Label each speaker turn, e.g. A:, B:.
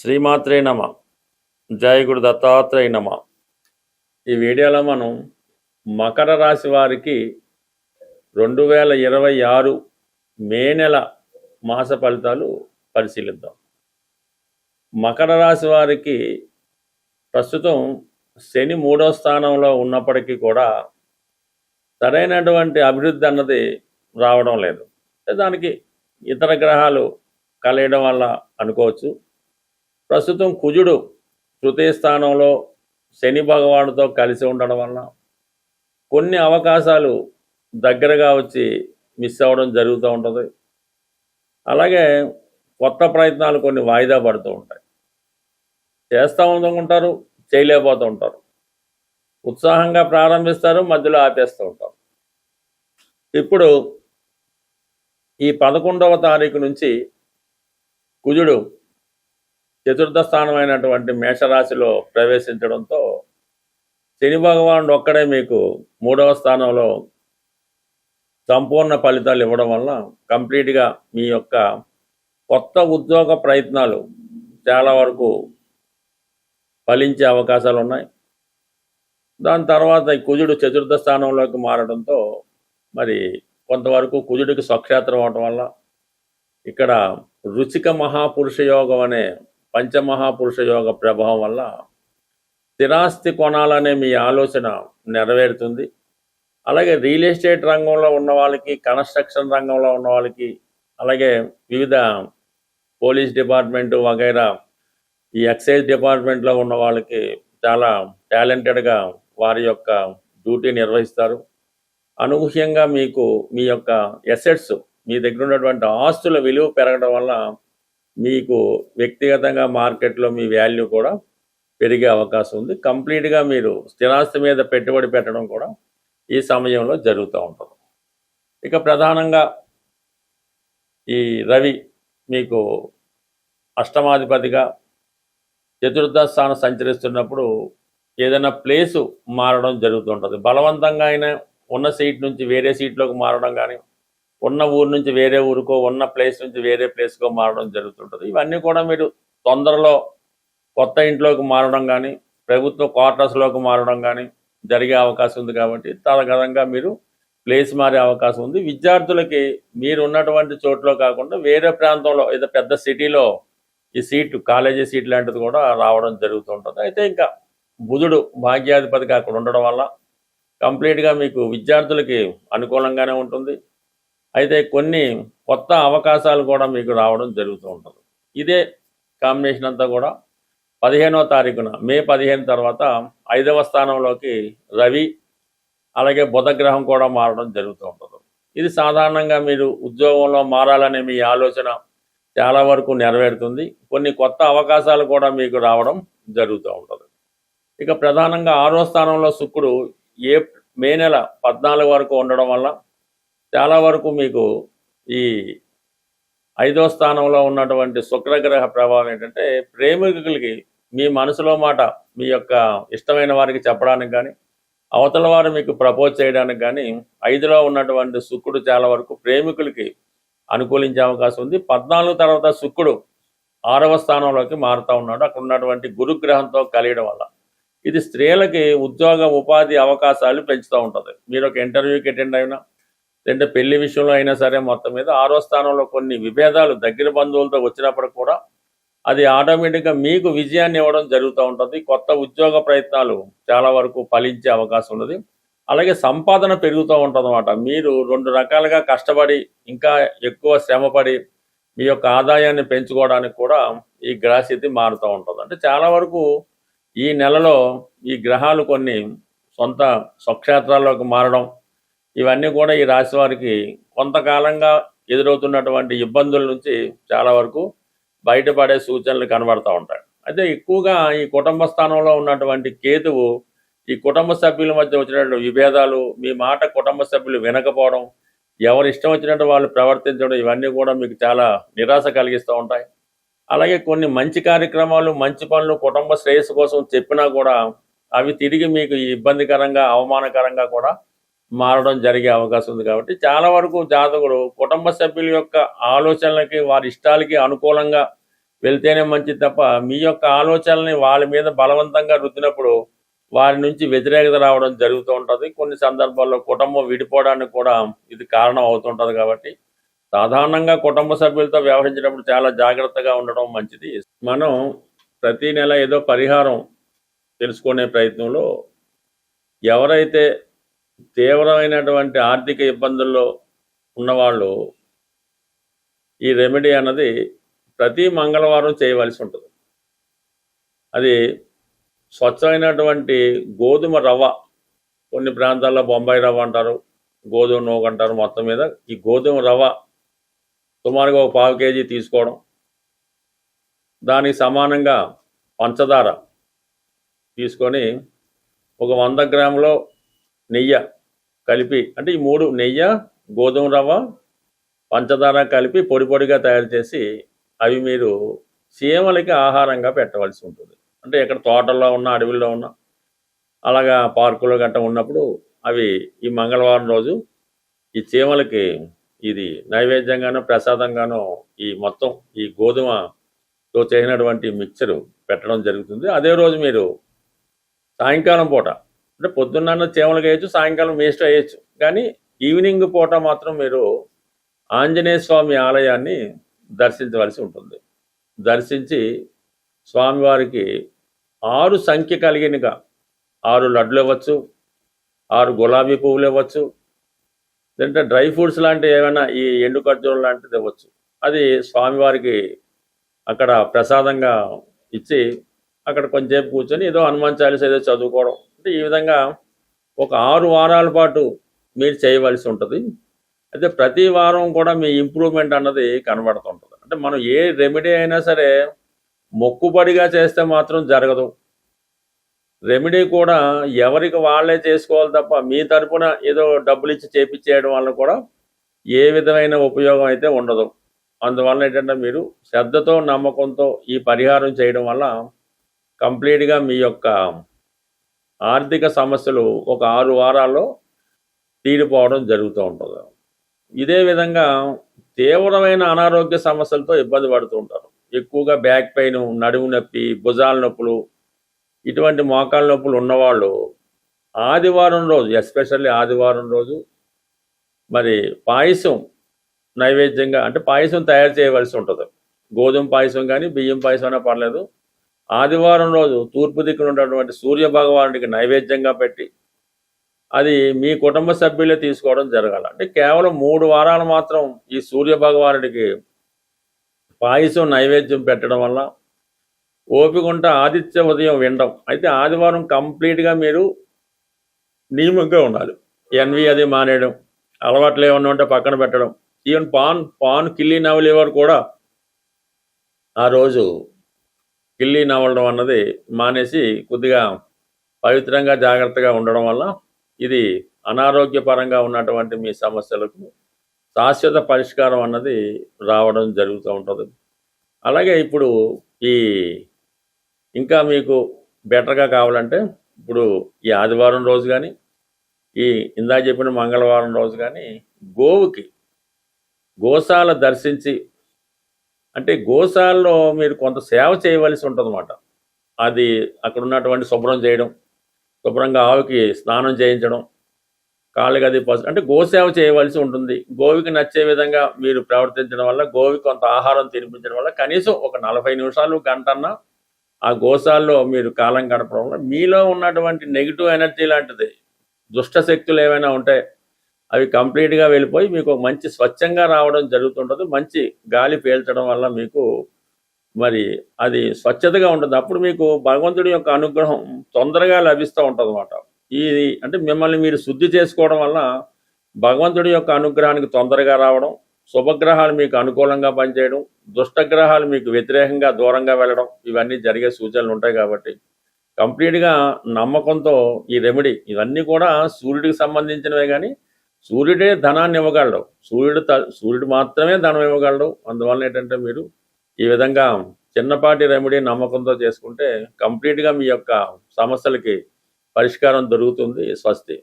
A: శ్రీమాత్రే నమ. జయ గురు దత్తాత్రేయ నమ. ఈ వీడియోలో మనం మకర రాశి వారికి 2026 మే నెల మాస ఫలితాలు పరిశీలిద్దాం. మకర రాశి వారికి ప్రస్తుతం శని 3వ స్థానంలో ఉన్నప్పటికీ కూడా సరైనటువంటి అభివృద్ధి అన్నది రావడం లేదు. దానికి ఇతర గ్రహాలు కలయడం వల్ల అనుకోవచ్చు. ప్రస్తుతం కుజుడు తృతీయ స్థానంలో శని భగవానుడితో కలిసి ఉండడం వల్ల కొన్ని అవకాశాలు దగ్గరగా వచ్చి మిస్ అవ్వడం జరుగుతూ ఉంటుంది. అలాగే కొత్త ప్రయత్నాలు కొన్ని వాయిదా పడుతూ ఉంటాయి. చేస్తూ ఉంటారు, చేయలేకపోతూ ఉంటారు. ఉత్సాహంగా ప్రారంభిస్తారు, మధ్యలో ఆపేస్తూ ఉంటారు. ఇప్పుడు ఈ 11వ తారీఖు నుంచి కుజుడు చతుర్థ స్థానమైనటువంటి మేషరాశిలో ప్రవేశించడంతో శని భగవానుడు ఒక్కడే మీకు 3వ స్థానంలో సంపూర్ణ ఫలితాలు ఇవ్వడం వల్ల కంప్లీట్గా మీ యొక్క కొత్త ఉద్యోగ ప్రయత్నాలు చాలా వరకు ఫలించే అవకాశాలు ఉన్నాయి. దాని తర్వాత ఈ కుజుడు చతుర్థ స్థానంలోకి మారడంతో మరి కొంతవరకు కుజుడికి స్వక్షేత్రం అవడం వల్ల ఇక్కడ రుచిక మహాపురుష యోగం అనే పంచమహాపురుష యోగ ప్రభావం వల్ల స్థిరాస్తి కొనాలనే మీ ఆలోచన నెరవేరుతుంది. అలాగే రియల్ ఎస్టేట్ రంగంలో ఉన్న వాళ్ళకి, కన్స్ట్రక్షన్ రంగంలో ఉన్న వాళ్ళకి, అలాగే వివిధ పోలీస్ డిపార్ట్మెంటు వగైరా ఈ ఎక్సైజ్ డిపార్ట్మెంట్లో ఉన్న వాళ్ళకి చాలా టాలెంటెడ్గా వారి యొక్క డ్యూటీ నిర్వహిస్తారు. అనూహ్యంగా మీకు మీ యొక్క ఎసెట్స్, మీ దగ్గర ఉన్నటువంటి ఆస్తుల విలువ పెరగడం వల్ల మీకు వ్యక్తిగతంగా మార్కెట్లో మీ వాల్యూ కూడా పెరిగే అవకాశం ఉంది. కంప్లీట్గా మీరు స్థిరాస్తి మీద పెట్టుబడి పెట్టడం కూడా ఈ సమయంలో జరుగుతూ ఉంటుంది. ఇక ప్రధానంగా ఈ రవి మీకు అష్టమాధిపతిగా చతుర్థ స్థానం సంచరిస్తున్నప్పుడు ఏదైనా ప్లేసు మారడం జరుగుతుంటుంది. బలవంతంగా అయినా ఉన్న సీట్ నుంచి వేరే సీట్లోకి మారడం కానీ, ఉన్న ఊరు నుంచి వేరే ఊరుకో, ఉన్న ప్లేస్ నుంచి వేరే ప్లేస్కో మారడం జరుగుతుంటుంది. ఇవన్నీ కూడా మీరు తొందరలో కొత్త ఇంట్లోకి మారడం కానీ, ప్రభుత్వ క్వార్టర్స్లోకి మారడం కానీ జరిగే అవకాశం ఉంది. కాబట్టి తదనంగా మీరు ప్లేస్ మారే అవకాశం ఉంది. విద్యార్థులకి మీరు ఉన్నటువంటి చోట్లో కాకుండా వేరే ప్రాంతంలో ఏదో పెద్ద సిటీలో ఈ సీటు, కాలేజీ సీట్ లాంటిది కూడా రావడం జరుగుతుంటుంది. అయితే ఇంకా బుధుడు భాగ్యాధిపతిగా అక్కడ ఉండడం వల్ల కంప్లీట్గా మీకు విద్యార్థులకి అనుకూలంగానే ఉంటుంది. అయితే కొన్ని కొత్త అవకాశాలు కూడా మీకు రావడం జరుగుతూ ఉంటుంది. ఇదే కాంబినేషన్ అంతా కూడా 15వ తారీఖున మే 15 తర్వాత 5వ స్థానంలోకి రవి అలాగే బుధగ్రహం కూడా మారడం జరుగుతూ ఉంటుంది. ఇది సాధారణంగా మీరు ఉద్యోగంలో మారాలనే మీ ఆలోచన చాలా వరకు నెరవేరుతుంది. కొన్ని కొత్త అవకాశాలు కూడా మీకు రావడం జరుగుతూ ఉంటుంది. ఇక ప్రధానంగా 6వ స్థానంలో శుక్రుడు మే నెల 14 వరకు ఉండడం వల్ల చాలా వరకు మీకు ఈ 5వ స్థానంలో ఉన్నటువంటి శుక్రగ్రహ ప్రభావం ఏంటంటే ప్రేమికులకి మీ మనసులో మాట మీ యొక్క ఇష్టమైన వారికి చెప్పడానికి కానీ, అవతల వారు మీకు ప్రపోజ్ చేయడానికి కానీ 5లో ఉన్నటువంటి శుక్రుడు చాలా వరకు ప్రేమికులకి అనుకూలించే అవకాశం ఉంది. 14 తర్వాత శుక్రుడు 6వ స్థానంలోకి మారుతూ ఉన్నాడు. అక్కడ ఉన్నటువంటి గురుగ్రహంతో కలియడం వల్ల ఇది స్త్రీలకి ఉద్యోగ ఉపాధి అవకాశాలు పెంచుతూ ఉంటుంది. మీరు ఒక ఇంటర్వ్యూకి అటెండ్ అయినా, లేదంటే పెళ్లి విషయంలో అయినా సరే, మొత్తం మీద 6వ స్థానంలో కొన్ని విభేదాలు దగ్గర బంధువులతో వచ్చినప్పుడు కూడా అది ఆటోమేటిక్గా మీకు విజయాన్ని ఇవ్వడం జరుగుతూ ఉంటుంది. కొత్త ఉద్యోగ ప్రయత్నాలు చాలా వరకు ఫలించే అవకాశం ఉన్నది. అలాగే సంపాదన పెరుగుతూ ఉంటుంది అన్నమాట. మీరు 2 రకాలుగా కష్టపడి ఇంకా ఎక్కువ శ్రమపడి మీ యొక్క ఆదాయాన్ని పెంచుకోవడానికి కూడా ఈ గ్రహస్థితి మారుతూ ఉంటుంది. అంటే చాలా వరకు ఈ నెలలో ఈ గ్రహాలు కొన్ని సొంత స్వక్షేత్రాల్లోకి మారడం, ఇవన్నీ కూడా ఈ రాశి వారికి కొంతకాలంగా ఎదురవుతున్నటువంటి ఇబ్బందుల నుంచి చాలా వరకు బయటపడే సూచనలు కనబడుతూ ఉంటాయి. అయితే ఎక్కువగా ఈ కుటుంబ స్థానంలో ఉన్నటువంటి కేతువు ఈ కుటుంబ సభ్యుల మధ్య వచ్చినటువంటి విభేదాలు, మీ మాట కుటుంబ సభ్యులు వినకపోవడం, ఎవరు ఇష్టం వచ్చినట్టు వాళ్ళు ప్రవర్తించడం, ఇవన్నీ కూడా మీకు చాలా నిరాశ కలిగిస్తూ ఉంటాయి. అలాగే కొన్ని మంచి కార్యక్రమాలు, మంచి పనులు కుటుంబ శ్రేయస్సు కోసం చెప్పినా కూడా అవి తిరిగి మీకు ఇబ్బందికరంగా, అవమానకరంగా కూడా మారడం జరిగే అవకాశం ఉంది. కాబట్టి చాలా వరకు జాతకుడు కుటుంబ సభ్యుల యొక్క ఆలోచనలకి, వారి ఇష్టాలకి అనుకూలంగా వెళ్తేనే మంచిది తప్ప మీ యొక్క ఆలోచనల్ని వాళ్ళ మీద బలవంతంగా రుద్దినప్పుడు వారి నుంచి వ్యతిరేకత రావడం జరుగుతూ ఉంటుంది. కొన్ని సందర్భాల్లో కుటుంబం విడిపోవడానికి కూడా ఇది కారణం అవుతుంటుంది. కాబట్టి సాధారణంగా కుటుంబ సభ్యులతో వ్యవహరించినప్పుడు చాలా జాగ్రత్తగా ఉండడం మంచిది. మనం ప్రతి నెల ఏదో పరిహారం తెలుసుకునే ప్రయత్నంలో ఎవరైతే తీవ్రమైనటువంటి ఆర్థిక ఇబ్బందుల్లో ఉన్నవాళ్ళు ఈ రెమెడీ అన్నది ప్రతి మంగళవారం చేయవలసి ఉంటుంది. అది స్వచ్ఛమైనటువంటి గోధుమ రవ్వ, కొన్ని ప్రాంతాల్లో బొంబాయి రవ్వ అంటారు, గోధుమ నూక అంటారు. మొత్తం మీద ఈ గోధుమ రవ్వ సుమారుగా ఒక 1/4 కేజీ తీసుకోవడం, దానికి సమానంగా పంచదార తీసుకొని ఒక 100 గ్రాముల నెయ్యి కలిపి, అంటే ఈ 3 నెయ్యి, గోధుమ రవ్వ, పంచదార కలిపి పొడి పొడిగా తయారు చేసి అవి మీరు చీమలకి ఆహారంగా పెట్టవలసి ఉంటుంది. అంటే ఎక్కడ తోటల్లో ఉన్న, అడవిలో ఉన్న, అలాగా పార్కులో గట్ట ఉన్నప్పుడు అవి ఈ మంగళవారం రోజు ఈ చీమలకి ఇది నైవేద్యంగానో ప్రసాదంగానో ఈ మొత్తం ఈ గోధుమతో చేసినటువంటి మిక్చరు పెట్టడం జరుగుతుంది. అదే రోజు మీరు సాయంకాలం పూట, అంటే పొద్దున్న చీమలకు వేయచ్చు, సాయంకాలం వేస్ట్ వేయచ్చు, కానీ ఈవినింగ్ పూట మాత్రం మీరు ఆంజనేయ స్వామి ఆలయాన్ని దర్శించవలసి ఉంటుంది. దర్శించి స్వామివారికి 6 సంఖ్య కలిగినగా 6 లడ్లు ఇవ్వచ్చు, 6 గులాబీ పువ్వులు ఇవ్వచ్చు, లేదంటే డ్రై ఫ్రూట్స్ లాంటి ఏమైనా ఈ ఎండు ఖర్జూరం లాంటిది ఇవ్వచ్చు. అది స్వామివారికి అక్కడ ప్రసాదంగా ఇచ్చి అక్కడ కొంచెంసేపు కూర్చొని ఏదో హనుమాన్ చాలీసా ఏదో చదువుకోవడం. అంటే ఈ విధంగా ఒక 6 వారాల పాటు మీరు చేయవలసి ఉంటుంది. అయితే ప్రతి వారం కూడా మీ ఇంప్రూవ్మెంట్ అన్నది కనబడుతుంటుంది. అంటే మనం ఏ రెమెడీ అయినా సరే మొక్కుబడిగా చేస్తే మాత్రం జరగదు. రెమెడీ కూడా ఎవరికి వాళ్ళే చేసుకోవాలి తప్ప మీ తరపున ఏదో డబ్బులు ఇచ్చి చేపించేయడం వల్ల కూడా ఏ విధమైన ఉపయోగం అయితే ఉండదు. అందువల్ల ఏంటంటే మీరు శ్రద్ధతో, నమ్మకంతో ఈ పరిహారం చేయడం వల్ల కంప్లీట్గా మీ యొక్క ఆర్థిక సమస్యలు ఒక 6 వారాల్లో తీరిపోవడం జరుగుతూ ఉంటుంది. ఇదే విధంగా తీవ్రమైన అనారోగ్య సమస్యలతో ఇబ్బంది పడుతూ ఉంటారు. ఎక్కువగా బ్యాక్ పెయిన్, నడుము నొప్పి, భుజాల నొప్పులు, ఇటువంటి మోకాళ్ళ నొప్పులు ఉన్నవాళ్ళు ఆదివారం రోజు, ఎస్పెషల్లీ ఆదివారం రోజు మరి పాయసం నైవేద్యంగా, అంటే పాయసం తయారు చేయవలసి ఉంటుంది. గోధుమ పాయసం కానీ బియ్యం పాయసం అయినా పర్లేదు. ఆదివారం రోజు తూర్పు దిక్కున ఉన్నటువంటి సూర్య భగవానుడికి నైవేద్యంగా పెట్టి అది మీ కుటుంబ సభ్యులే తీసుకోవడం జరగాలి. అంటే కేవలం 3 వారాలు మాత్రం ఈ సూర్య భగవానుడికి పాయసం నైవేద్యం పెట్టడం వల్ల ఓపిక ఉంటే ఆదిత్య ఉదయం వినడం. అయితే ఆదివారం కంప్లీట్గా మీరు నియమంగా ఉండాలి. ఎన్వి అది మానేయడం, అలవాట్లు ఏమన్నా ఉంటే పక్కన పెట్టడం. ఈవెన్ పాన్ కిల్లి నవలేవారు కూడా ఆ రోజు కిల్లి నవలడం అన్నది మానేసి కొద్దిగా పవిత్రంగా జాగ్రత్తగా ఉండడం వల్ల ఇది అనారోగ్యపరంగా ఉన్నటువంటి మీ సమస్యలకు శాశ్వత పరిష్కారం అన్నది రావడం జరుగుతూ ఉంటుంది. అలాగే ఇప్పుడు ఈ ఇంకా మీకు బెటర్గా కావాలంటే ఇప్పుడు ఈ ఆదివారం రోజు కానీ ఈ ఇందాక చెప్పిన మంగళవారం రోజు కానీ గోశాల దర్శించి, అంటే గోశాలలో మీరు కొంత సేవ చేయవలసి ఉంటుంది అన్నమాట. అది అక్కడ ఉన్నటువంటి శుభ్రం చేయడం, శుభ్రంగా ఆవుకి స్నానం చేయించడం, కాళ్ళకి అది అంటే గోసేవ చేయవలసి ఉంటుంది. గోవికి నచ్చే విధంగా మీరు ప్రవర్తించడం వల్ల, గోవికి కొంత ఆహారం తినిపించడం వల్ల కనీసం ఒక 40 నిమిషాలు, గంటన్నా ఆ గోశాలలో మీరు కాలం గడపడం వల్ల మీలో ఉన్నటువంటి నెగిటివ్ ఎనర్జీ లాంటిది, దుష్ట శక్తులు ఏమైనా ఉంటే అవి కంప్లీట్గా వెళ్ళిపోయి మీకు ఒక మంచి స్వచ్ఛంగా రావడం జరుగుతుంటుంది. మంచి గాలి పీల్చడం వల్ల మీకు మరి అది స్వచ్ఛతగా ఉంటుంది. అప్పుడు మీకు భగవంతుడి యొక్క అనుగ్రహం తొందరగా లభిస్తూ ఉంటుంది అన్నమాట. ఇది అంటే మిమ్మల్ని మీరు శుద్ధి చేసుకోవడం వల్ల భగవంతుడి యొక్క అనుగ్రహానికి తొందరగా రావడం, శుభగ్రహాలు మీకు అనుకూలంగా పనిచేయడం, దుష్టగ్రహాలు మీకు వ్యతిరేకంగా దూరంగా వెళ్ళడం, ఇవన్నీ జరిగే సూచనలు ఉంటాయి. కాబట్టి కంప్లీట్గా నమ్మకంతో ఈ రెమెడీ, ఇవన్నీ కూడా సూర్యుడికి సంబంధించినవే, కానీ సూర్యుడే ధనాన్ని ఇవ్వగలడు, సూర్యుడు మాత్రమే ధనం ఇవ్వగలడు. అందువల్ల ఏంటంటే మీరు ఈ విధంగా చిన్నపాటి రెమెడీ నమ్మకంతో చేసుకుంటే కంప్లీట్గా మీ యొక్క సమస్యలకి పరిష్కారం దొరుకుతుంది. స్వస్తి.